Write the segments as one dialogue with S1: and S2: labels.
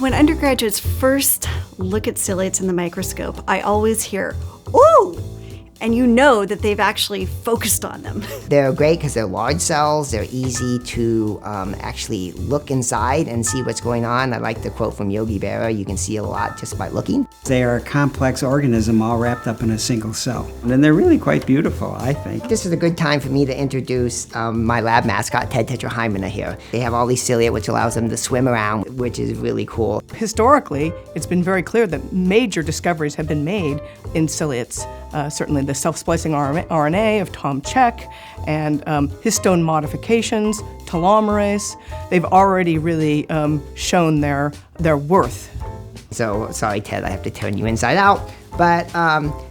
S1: When undergraduates first look at ciliates in the microscope, I always hear, "Ooh!" And you know that they've actually focused on them.
S2: They're great because they're large cells. They're easy to actually look inside and see what's going on. I like the quote from Yogi Berra, you can see a lot just by looking.
S3: They are a complex organism all wrapped up in a single cell. And they're really quite beautiful, I think.
S2: This is a good time for me to introduce my lab mascot, Ted Tetrahymena here. They have all these cilia, which allows them to swim around, which is really cool.
S4: Historically, it's been very clear that major discoveries have been made in ciliates. Certainly the self-splicing RNA of Tom Cech and histone modifications, telomerase. They've already really shown their worth.
S2: So, sorry Ted, I have to turn you inside out. But,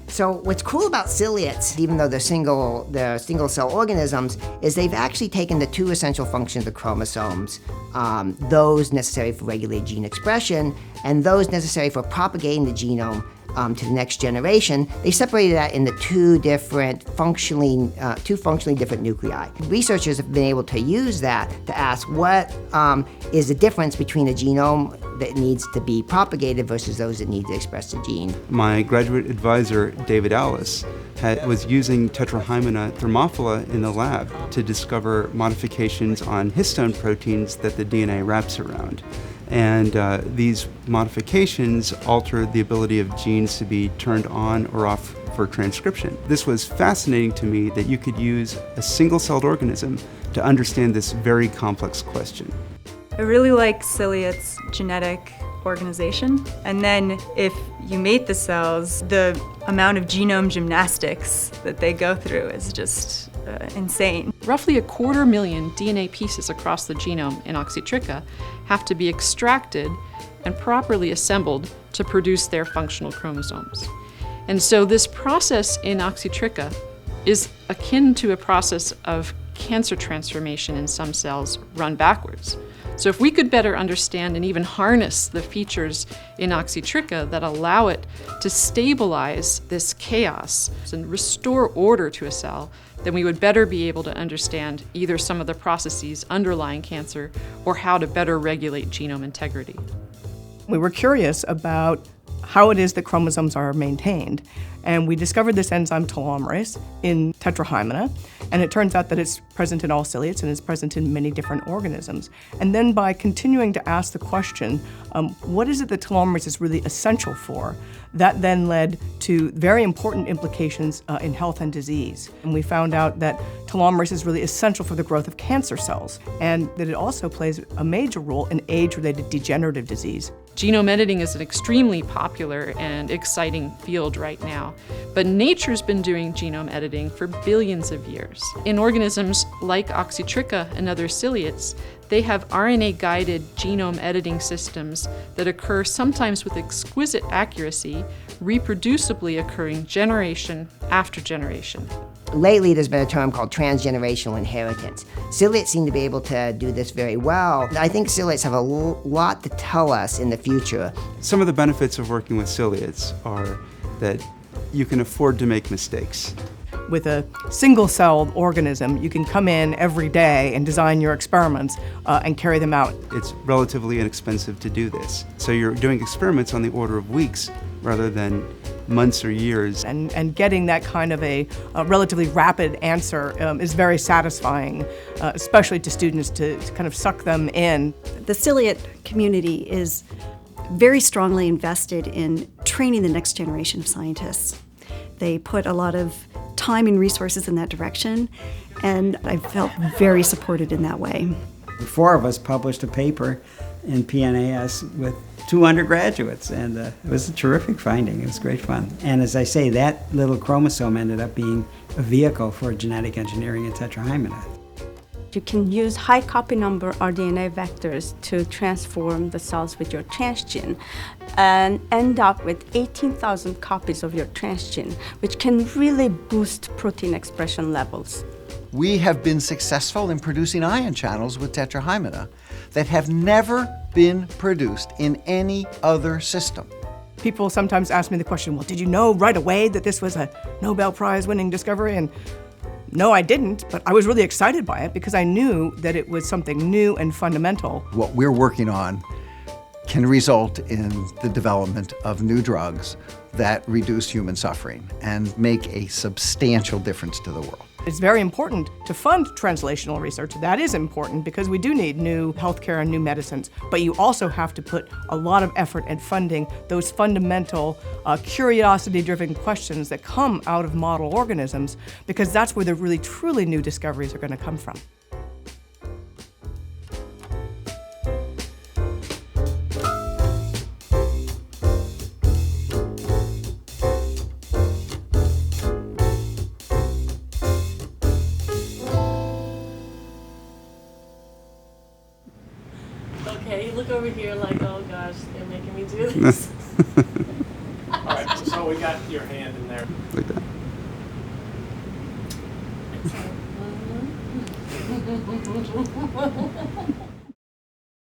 S2: so what's cool about ciliates, even though they're single cell organisms, is they've actually taken the two essential functions of chromosomes, those necessary for regulated gene expression and those necessary for propagating the genome to the next generation. They separated that into two functionally different nuclei. Researchers have been able to use that to ask what is the difference between a genome that needs to be propagated versus those that need to express the gene.
S5: My graduate advisor, David Alice, was using Tetrahymena thermophila in the lab to discover modifications on histone proteins that the DNA wraps around. And these modifications alter the ability of genes to be turned on or off for transcription. This was fascinating to me that you could use a single-celled organism to understand this very complex question.
S6: I really like ciliates' genetic organization. And then if you mate the cells, the amount of genome gymnastics that they go through is just insane.
S7: Roughly 250,000 DNA pieces across the genome in Oxytricha have to be extracted and properly assembled to produce their functional chromosomes. And so this process in Oxytricha is akin to a process of cancer transformation in some cells run backwards. So if we could better understand and even harness the features in Oxytricha that allow it to stabilize this chaos and restore order to a cell, then we would better be able to understand either some of the processes underlying cancer or how to better regulate genome integrity.
S4: We were curious about how it is that chromosomes are maintained. And we discovered this enzyme telomerase in Tetrahymena, and it turns out that it's present in all ciliates and it's present in many different organisms. And then by continuing to ask the question, what is it that telomerase is really essential for? That then led to very important implications in health and disease. And we found out that telomerase is really essential for the growth of cancer cells, and that it also plays a major role in age-related degenerative disease.
S7: Genome editing is an extremely popular and exciting field right now, but nature's been doing genome editing for billions of years. In organisms like Oxytricha and other ciliates, they have RNA-guided genome editing systems that occur sometimes with exquisite accuracy, reproducibly occurring generation after generation.
S2: Lately, there's been a term called transgenerational inheritance. Ciliates seem to be able to do this very well. I think ciliates have a lot to tell us in the future.
S5: Some of the benefits of working with ciliates are that you can afford to make mistakes.
S4: With a single-celled organism, you can come in every day and design your experiments and carry them out.
S5: It's relatively inexpensive to do this. So you're doing experiments on the order of weeks rather than months or years.
S4: And getting that kind of a relatively rapid answer is very satisfying, especially to students to kind of suck them in.
S1: The ciliate community is very strongly invested in training the next generation of scientists. They put a lot of time and resources in that direction, and I felt very supported in that way.
S3: 4 of us published a paper in PNAS with 2 undergraduates, and it was a terrific finding. It was great fun. And as I say, that little chromosome ended up being a vehicle for genetic engineering in Tetrahymena.
S8: You can use high copy number RNA vectors to transform the cells with your transgene and end up with 18,000 copies of your transgene, which can really boost protein expression levels.
S9: We have been successful in producing ion channels with Tetrahymena that have never been produced in any other system.
S4: People sometimes ask me the question, well, did you know right away that this was a Nobel Prize winning discovery? And no, I didn't, but I was really excited by it because I knew that it was something new and fundamental.
S9: What we're working on can result in the development of new drugs that reduce human suffering and make a substantial difference to the world.
S4: It's very important to fund translational research. That is important because we do need new healthcare and new medicines, but you also have to put a lot of effort and funding those fundamental curiosity-driven questions that come out of model organisms, because that's where the really truly new discoveries are going to come from.
S10: Okay, you look over here like, oh gosh, they're making me do this.
S11: All right, so we got your hand in there.
S5: Like that.
S10: Excellent.